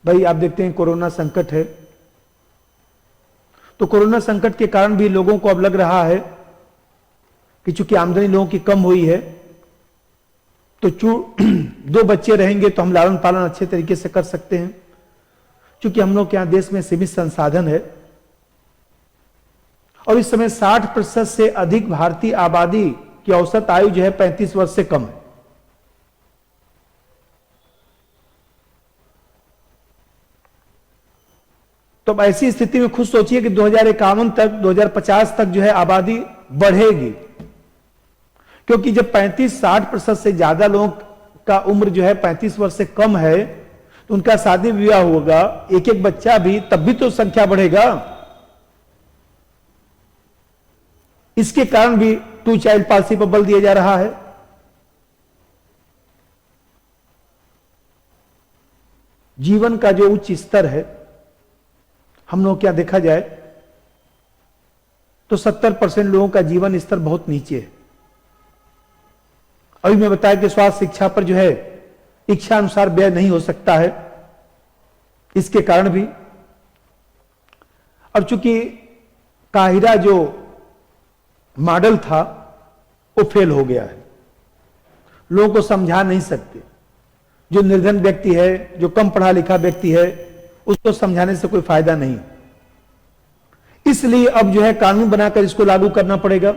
S1: भाई आप देखते हैं कोरोना संकट है, तो कोरोना संकट के कारण भी लोगों को अब लग रहा है कि चूंकि आमदनी लोगों की कम हुई है तो 2 बच्चे रहेंगे तो हम लालन पालन अच्छे तरीके से कर सकते हैं। चूंकि हम लोग के यहां देश में सीमित संसाधन है और इस समय 60% से अधिक भारतीय आबादी की औसत आयु जो है 35 वर्ष से कम है। तो अब ऐसी स्थिति में खुद सोचिए कि 2051 तक, 2050 तक जो है आबादी बढ़ेगी, क्योंकि जब 35-60% से ज्यादा लोगों का उम्र जो है 35 वर्ष से कम है तो उनका शादी विवाह होगा, एक एक बच्चा भी, तब भी तो संख्या बढ़ेगा। इसके कारण भी 2 चाइल्ड पॉलिसी पर बल दिया जा रहा है। जीवन का जो उच्च स्तर है, हम लोग क्या देखा जाए तो 70% लोगों का जीवन स्तर बहुत नीचे है। अभी मैं बताया कि स्वास्थ्य शिक्षा पर जो है इच्छा अनुसार व्यय नहीं हो सकता है, इसके कारण भी। और चूंकि काहिरा जो मॉडल था वो फेल हो गया है, लोगों को समझा नहीं सकते। जो निर्धन व्यक्ति है, जो कम पढ़ा लिखा व्यक्ति है, उसको समझाने से कोई फायदा नहीं। इसलिए अब जो है कानून बनाकर इसको लागू करना पड़ेगा,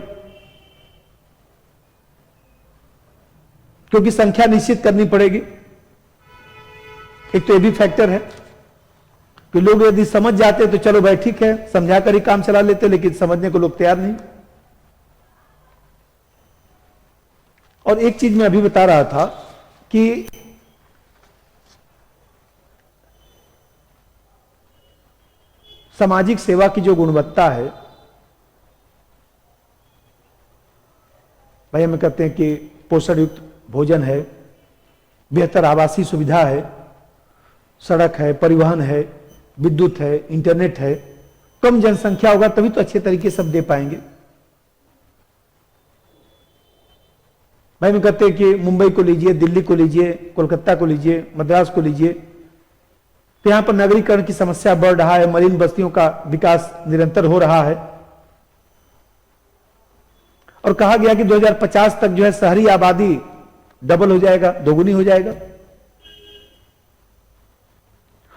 S1: क्योंकि संख्या निश्चित करनी पड़ेगी। एक तो ये भी फैक्टर है कि लोग यदि समझ जाते तो चलो भाई ठीक है, समझाकर ही काम चला लेते, लेकिन समझने को लोग तैयार नहीं। और एक चीज मैं अभी बता रहा था कि सामाजिक सेवा की जो गुणवत्ता है, भाई हमें कहते हैं कि पोषण युक्त भोजन है, बेहतर आवासीय सुविधा है, सड़क है, परिवहन है, विद्युत है, इंटरनेट है। कम जनसंख्या होगा तभी तो अच्छे तरीके से सब दे पाएंगे। भाई हम कहते हैं कि मुंबई को लीजिए, दिल्ली को लीजिए, कोलकाता को लीजिए, मद्रास को लीजिए, तो यहां पर नगरीकरण की समस्या बढ़ रहा है, मलिन बस्तियों का विकास निरंतर हो रहा है। और कहा गया कि 2050 तक जो है शहरी आबादी डबल हो जाएगा, दोगुनी हो जाएगा।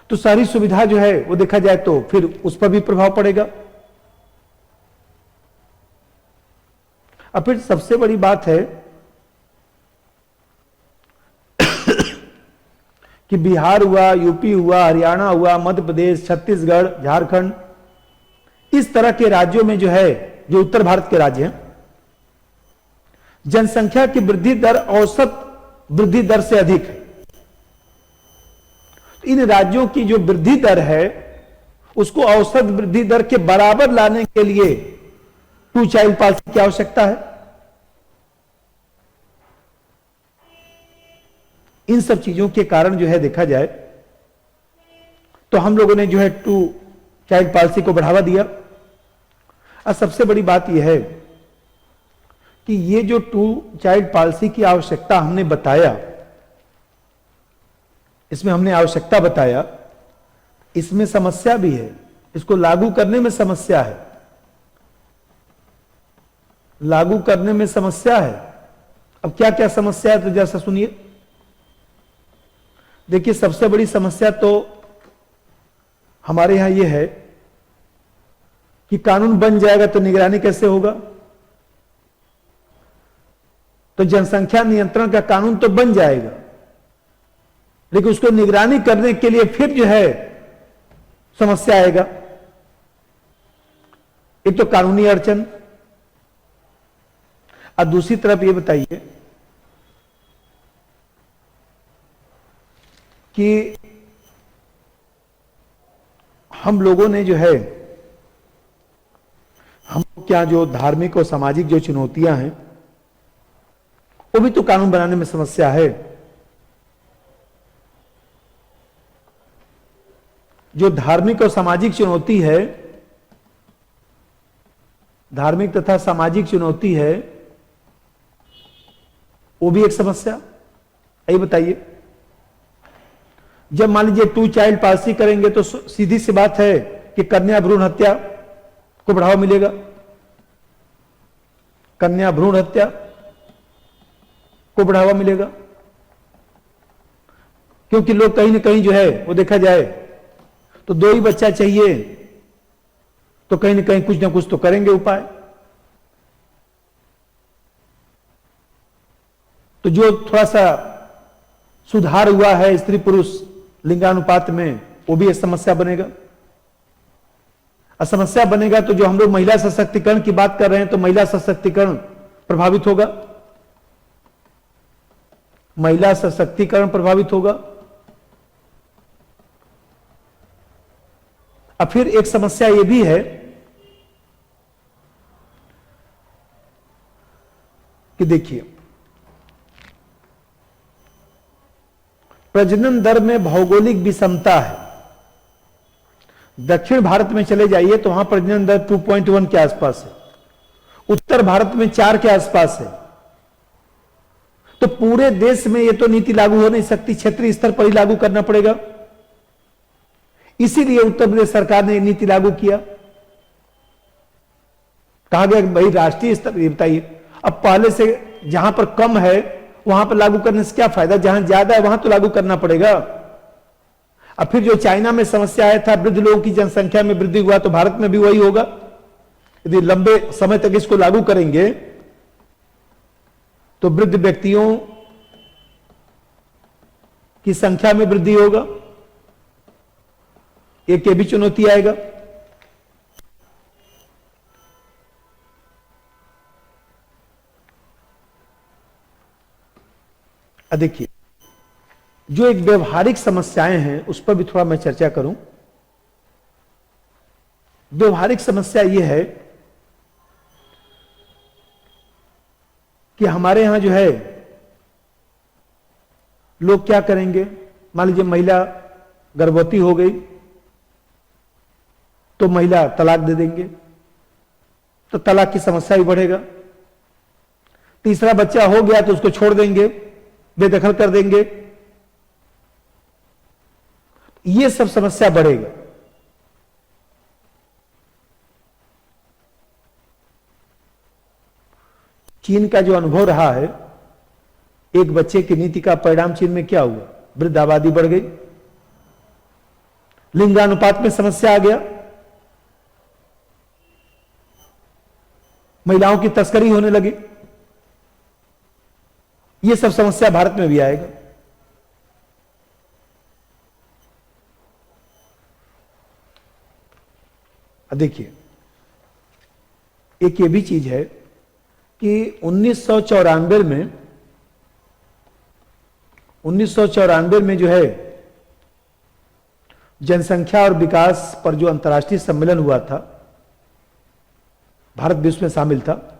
S1: तो शहरी सुविधा जो है वो देखा जाए तो फिर उस पर भी प्रभाव पड़ेगा। अब फिर सबसे बड़ी बात है कि बिहार हुआ, यूपी हुआ, हरियाणा हुआ, मध्य प्रदेश, छत्तीसगढ़, झारखंड, इस तरह के राज्यों में जो है, जो उत्तर भारत के राज्य हैं, जनसंख्या की वृद्धि दर औसत वृद्धि दर से अधिक है। इन राज्यों की जो वृद्धि दर है उसको औसत वृद्धि दर के बराबर लाने के लिए 2 चाइल्ड पॉलिसी की आवश्यकता है। इन सब चीजों के कारण जो है देखा जाए तो हम लोगों ने जो है 2 चाइल्ड पॉलिसी को बढ़ावा दिया। और सबसे बड़ी बात यह है कि ये जो 2 चाइल्ड पॉलिसी की आवश्यकता हमने बताया, इसमें हमने आवश्यकता बताया, इसमें समस्या भी है, इसको लागू करने में समस्या है, लागू करने में समस्या है। अब क्या क्या समस्या है तो जैसा सुनिए। देखिए, सबसे बड़ी समस्या तो हमारे यहां यह है कि कानून बन जाएगा तो निगरानी कैसे होगा। तो जनसंख्या नियंत्रण का कानून तो बन जाएगा, लेकिन उसको निगरानी करने के लिए फिर जो है समस्या आएगा। एक तो कानूनी अड़चन, और दूसरी तरफ ये बताइए कि हम लोगों ने जो है, हम क्या जो धार्मिक और सामाजिक जो चुनौतियां हैं वो भी तो कानून बनाने में समस्या है। जो धार्मिक और सामाजिक चुनौती है, धार्मिक तथा सामाजिक चुनौती है, वो भी एक समस्या। यही बताइए, जब मान लीजिए 2 चाइल्ड पॉलिसी करेंगे तो सीधी सी बात है कि कन्या भ्रूण हत्या को बढ़ावा मिलेगा। कन्या भ्रूण हत्या को बढ़ावा मिलेगा, क्योंकि लोग कहीं ना कहीं जो है वो देखा जाए तो 2 ही बच्चा चाहिए तो कहीं ना कहीं कुछ ना कुछ तो करेंगे उपाय। तो जो थोड़ा सा सुधार हुआ है स्त्री पुरुष लिंगानुपात में, वो भी एक समस्या बनेगा। समस्या बनेगा तो जो हम लोग महिला सशक्तिकरण की बात कर रहे हैं, तो महिला सशक्तिकरण प्रभावित होगा, महिला सशक्तिकरण प्रभावित होगा। अब फिर एक समस्या यह भी है कि देखिए, प्रजनन दर में भौगोलिक विषमता है। दक्षिण भारत में चले जाइए तो वहां प्रजनन दर 2.1 के आसपास है, उत्तर भारत में 4 के आसपास है। तो पूरे देश में यह तो नीति लागू हो नहीं सकती, क्षेत्रीय स्तर पर ही लागू करना पड़ेगा। इसीलिए उत्तर प्रदेश सरकार ने नीति लागू किया। कहा गया कि भाई राष्ट्रीय स्तर, ये बताइए, अब पहले से जहां पर कम है वहां पर लागू करने से क्या फायदा, जहां ज्यादा है वहां तो लागू करना पड़ेगा। अब फिर जो चाइना में समस्या आया था, वृद्ध लोगों की जनसंख्या में वृद्धि हुआ, तो भारत में भी वही होगा। यदि लंबे समय तक इसको लागू करेंगे तो वृद्ध व्यक्तियों की संख्या में वृद्धि होगा, एक ये भी चुनौती आएगा। देखिए, जो एक व्यवहारिक समस्याएं हैं उस पर भी थोड़ा मैं चर्चा करूं। व्यवहारिक समस्या यह है कि हमारे यहां जो है लोग क्या करेंगे, मान लीजिए महिला गर्भवती हो गई तो महिला तलाक दे देंगे, तो तलाक की समस्या भी बढ़ेगा। तीसरा बच्चा हो गया तो उसको छोड़ देंगे, बेदखल कर देंगे, ये सब समस्या बढ़ेगा। चीन का जो अनुभव रहा है, एक बच्चे की नीति का परिणाम चीन में क्या हुआ, वृद्ध आबादी बढ़ गई, लिंगानुपात में समस्या आ गया, महिलाओं की तस्करी होने लगी। ये सब समस्या भारत में भी आएगा। देखिए, एक ये भी चीज है कि 1994 में जो है जनसंख्या और विकास पर जो अंतर्राष्ट्रीय सम्मेलन हुआ था, भारत भी उसमें शामिल था।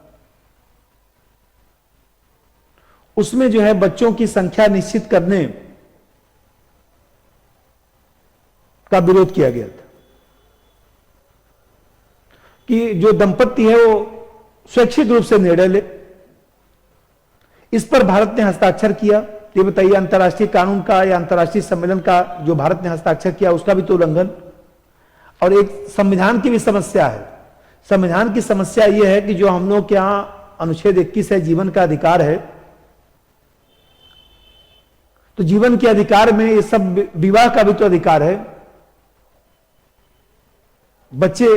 S1: उसमें जो है बच्चों की संख्या निश्चित करने का विरोध किया गया था कि जो दंपत्ति है वो स्वैच्छिक रूप से निर्णय ले। इस पर भारत ने हस्ताक्षर किया। ये बताइए, अंतर्राष्ट्रीय कानून का या अंतर्राष्ट्रीय सम्मेलन का जो भारत ने हस्ताक्षर किया उसका भी तो उल्लंघन। और एक संविधान की भी समस्या है। संविधान की समस्या यह है कि जो हम लोग के यहां अनुच्छेद 21 है, जीवन का अधिकार है, तो जीवन के अधिकार में ये सब, विवाह का भी तो अधिकार है, बच्चे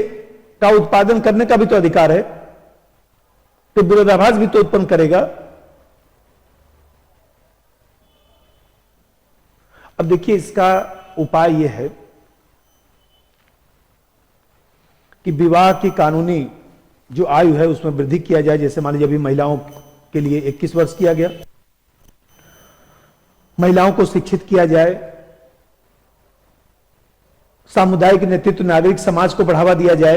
S1: का उत्पादन करने का भी तो अधिकार है, तो विरोधाभास भी तो उत्पन्न करेगा। अब देखिए, इसका उपाय यह है कि विवाह की कानूनी जो आयु है उसमें वृद्धि किया जाए। जैसे मान लीजिए अभी महिलाओं के लिए 21 वर्ष किया गया, महिलाओं को शिक्षित किया जाए, सामुदायिक नेतृत्व, नागरिक समाज को बढ़ावा दिया जाए,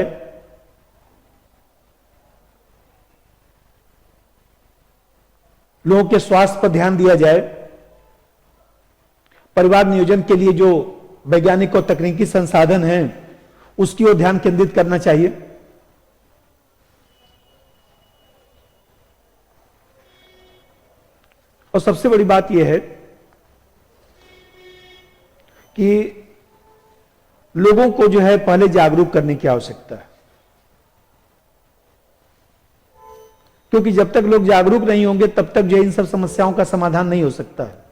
S1: लोगों के स्वास्थ्य पर ध्यान दिया जाए, परिवार नियोजन के लिए जो वैज्ञानिक और तकनीकी संसाधन हैं उसकी ओर ध्यान केंद्रित करना चाहिए। और सबसे बड़ी बात यह है कि लोगों को जो है पहले जागरूक करने की आवश्यकता है, क्योंकि जब तक लोग जागरूक नहीं होंगे तब तक जो इन सब समस्याओं का समाधान नहीं हो सकता है।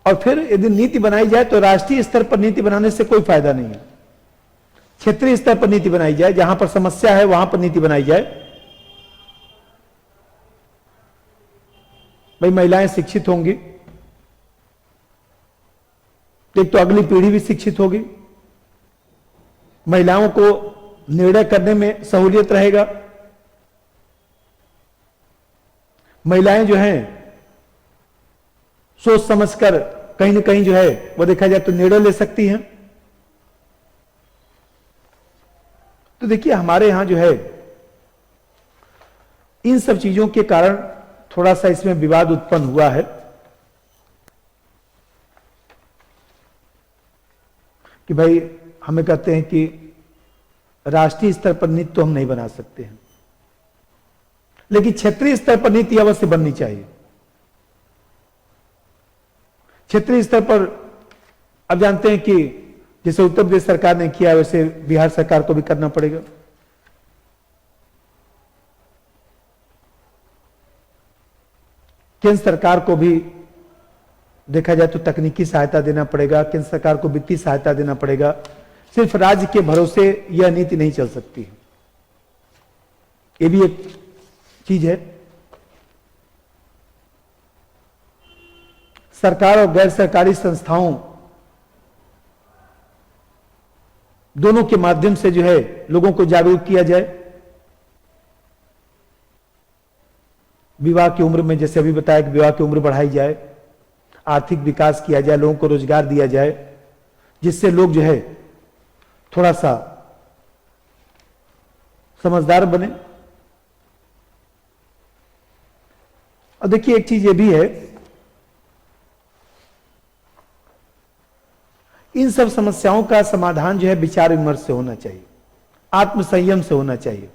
S1: और फिर यदि नीति बनाई जाए तो राष्ट्रीय स्तर पर नीति बनाने से कोई फायदा नहीं है, क्षेत्रीय स्तर पर नीति बनाई जाए, जहां पर समस्या है वहां पर नीति बनाई जाए। भाई महिलाएं शिक्षित होंगी, एक तो अगली पीढ़ी भी शिक्षित होगी, महिलाओं को निर्णय करने में सहूलियत रहेगा, महिलाएं जो हैं सोच समझकर कहीं ना कहीं जो है वो देखा जाए तो निर्णय ले सकती हैं। तो देखिए, हमारे यहां जो है इन सब चीजों के कारण थोड़ा सा इसमें विवाद उत्पन्न हुआ है कि भाई हमें कहते हैं कि राष्ट्रीय स्तर पर नीति तो हम नहीं बना सकते हैं, लेकिन क्षेत्रीय स्तर पर नीति अवश्य बननी चाहिए। क्षेत्रीय स्तर पर अब जानते हैं कि जैसे उत्तर प्रदेश सरकार ने किया वैसे बिहार सरकार को भी करना पड़ेगा। केंद्र सरकार को भी देखा जाए तो तकनीकी सहायता देना पड़ेगा, केंद्र सरकार को वित्तीय सहायता देना पड़ेगा। सिर्फ राज्य के भरोसे यह नीति नहीं चल सकती, यह भी एक चीज है। सरकार और गैर सरकारी संस्थाओं दोनों के माध्यम से जो है लोगों को जागरूक किया जाए। विवाह की उम्र में, जैसे अभी बताया कि विवाह की उम्र बढ़ाई जाए, आर्थिक विकास किया जाए, लोगों को रोजगार दिया जाए, जिससे लोग जो है थोड़ा सा समझदार बने। और देखिए, एक चीज ये भी है, इन सब समस्याओं का समाधान जो है विचार विमर्श से होना चाहिए, आत्मसंयम से होना चाहिए।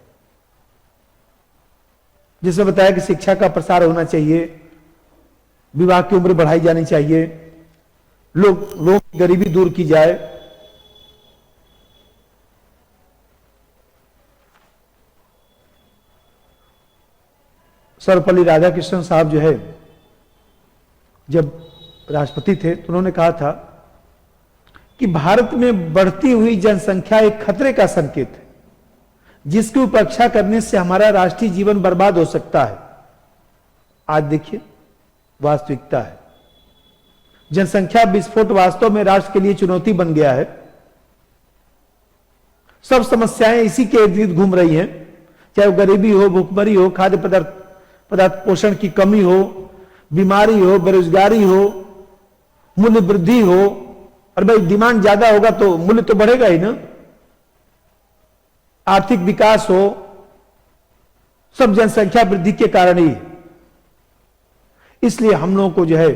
S1: जिसमें बताया कि शिक्षा का प्रसार होना चाहिए, विवाह की उम्र बढ़ाई जानी चाहिए, लोगों की गरीबी दूर की जाए। सर्वपल्ली राधाकृष्णन साहब जो है जब राष्ट्रपति थे तो उन्होंने कहा था कि भारत में बढ़ती हुई जनसंख्या एक खतरे का संकेत है, जिसकी उपेक्षा करने से हमारा राष्ट्रीय जीवन बर्बाद हो सकता है। आज देखिए, वास्तविकता है, जनसंख्या विस्फोट वास्तव में राष्ट्र के लिए चुनौती बन गया है। सब समस्याएं इसी के इर्द गिर्द घूम रही हैं, चाहे वो गरीबी हो, भूखमरी हो, खाद्य पदार्थ पोषण की कमी हो, बीमारी हो, बेरोजगारी हो, मूल्य वृद्धि हो। और भाई डिमांड ज्यादा होगा तो मूल्य तो बढ़ेगा ही ना, आर्थिक विकास हो, सब जनसंख्या वृद्धि के कारण ही। इसलिए हम लोगों को जो है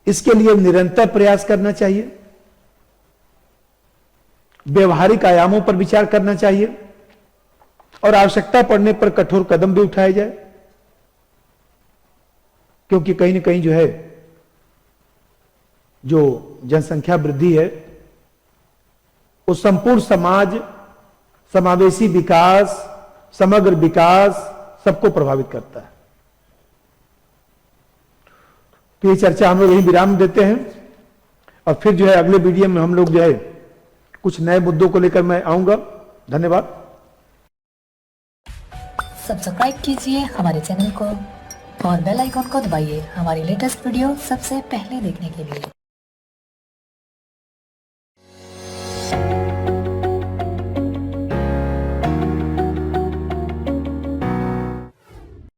S1: इसके लिए निरंतर प्रयास करना चाहिए, व्यवहारिक आयामों पर विचार करना चाहिए और आवश्यकता पड़ने पर कठोर कदम भी उठाए जाए। क्योंकि कहीं ना कहीं जो है जो जनसंख्या वृद्धि है वो संपूर्ण समाज, समावेशी विकास, समग्र विकास, सबको प्रभावित करता है। तो ये चर्चा हम लोग यही विराम देते हैं और फिर जो है अगले वीडियो में हम लोग जो है कुछ नए मुद्दों को लेकर मैं आऊंगा। धन्यवाद।
S2: सब्सक्राइब कीजिए हमारे चैनल को और बेल आइकॉन को दबाइए हमारी लेटेस्ट वीडियो सबसे पहले देखने के लिए।